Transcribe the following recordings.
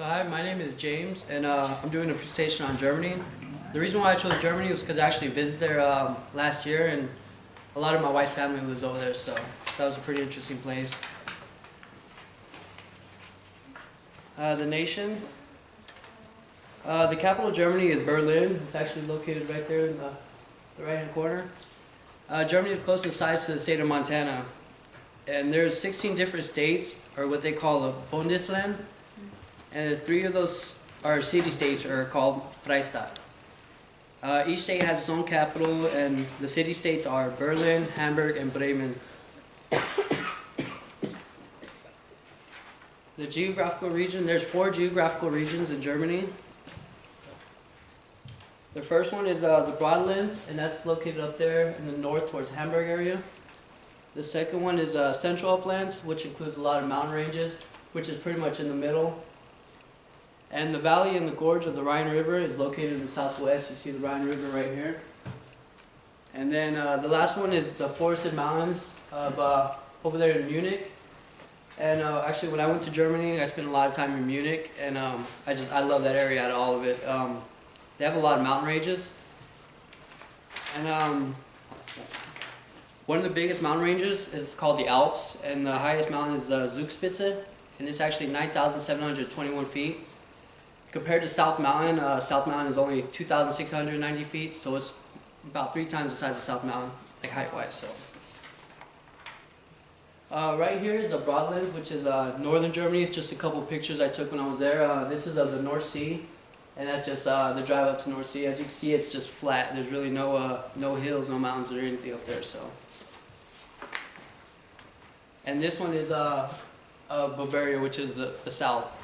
So hi, my name is James, and I'm doing a presentation on Germany. The reason why I chose Germany was because I actually visited there last year, and a lot of my wife's family lives over there, so that was a pretty interesting place. The nation. The capital of Germany is Berlin. It's actually located right there in the right-hand corner. Germany is close in size to the state of Montana, and there's 16 different states, or what they call a Bundesland. And 3 of those are city-states are called Freistaat. Each state has its own capital, and the city-states are Berlin, Hamburg, and Bremen. The geographical region, there's 4 geographical regions in Germany. The first one is the Broadlands, and that's located up there in the north towards Hamburg area. The second one is Central Uplands, which includes a lot of mountain ranges, which is pretty much in the middle. And the valley and the gorge of the Rhine River is located in the southwest. You see the Rhine River right here. And then the last one is the forested mountains of over there in Munich. And actually, when I went to Germany, I spent a lot of time in Munich, and I love that area out of all of it. They have a lot of mountain ranges, and one of the biggest mountain ranges is called the Alps, and the highest mountain is the Zugspitze, and it's actually 9,721 feet. Compared to South Mountain is only 2,690 feet, so it's about 3 times the size of South Mountain, like height-wise. So, right here is the Broadlands, which is northern Germany. It's just a couple pictures I took when I was there. This is of the North Sea, and that's just the drive up to North Sea. As you can see, it's just flat. There's really no hills, no mountains, or anything up there. So, and this one is Bavaria, which is the south.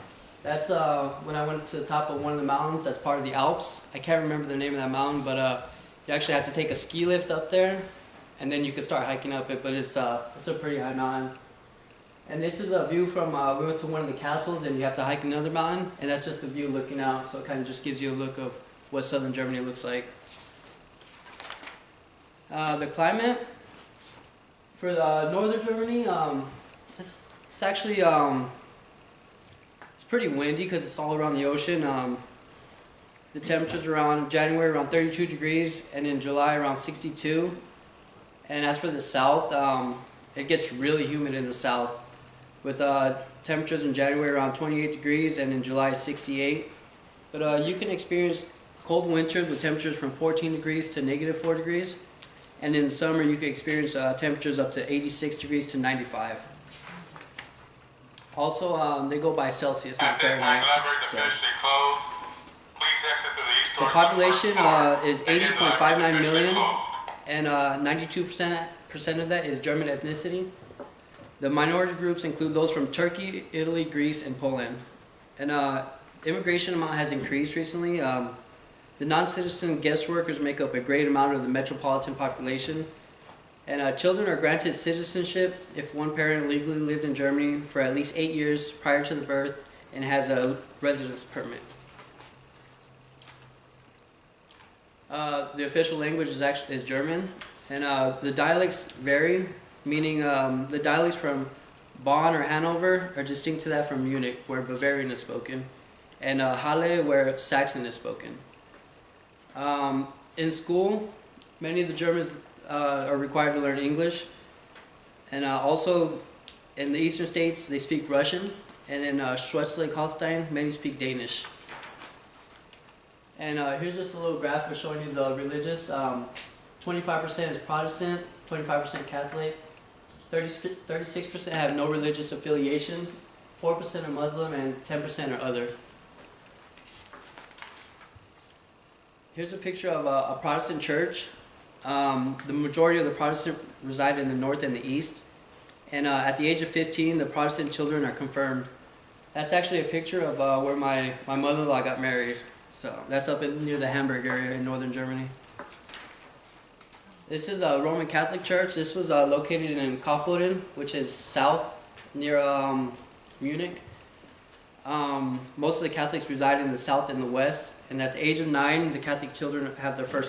That's when I went to the top of one of the mountains that's part of the Alps. I can't remember the name of that mountain, but you actually have to take a ski lift up there, and then you can start hiking up it, but it's a pretty high mountain. And this is a view from, we went to one of the castles, and you have to hike another mountain, and that's just a view looking out, so it kind of just gives you a look of what southern Germany looks like. The climate for the northern Germany, it's actually it's pretty windy because it's all around the ocean. The temperature's around January around 32 degrees, and in July around 62. And as for the south, it gets really humid in the south, with temperatures in January around 28 degrees and in July 68. But you can experience cold winters with temperatures from 14 degrees to -4 degrees. And in the summer you can experience temperatures up to 86 degrees to 95. Also, they go by Celsius, not Fahrenheit. So. The population is 80.59 million, and 92% of that is German ethnicity. The minority groups include those from Turkey, Italy, Greece, and Poland. And immigration amount has increased recently. The non-citizen guest workers make up a great amount of the metropolitan population. And children are granted citizenship if one parent legally lived in Germany for at least 8 years prior to the birth and has a residence permit. The official language is German, and the dialects vary, meaning the dialects from Bonn or Hanover are distinct to that from Munich, where Bavarian is spoken, and Halle, where Saxon is spoken. In school, many of the Germans are required to learn English, and also in the eastern states they speak Russian, and in Schleswig-Holstein many speak Danish. And here's just a little graph showing you the religious. 25% is Protestant, 25% Catholic, 36% have no religious affiliation, 4% are Muslim, and 10% are other. Here's a picture of a Protestant church. The majority of the Protestants reside in the north and the east, and at the age of 15 the Protestant children are confirmed. That's actually a picture of where my mother-in-law got married, so that's up near the Hamburg area in northern Germany. This is a Roman Catholic church. This was located in Kaufbeuren, which is south near Munich. Most of the Catholics reside in the south and the west, and at the age of 9 the Catholic children have their first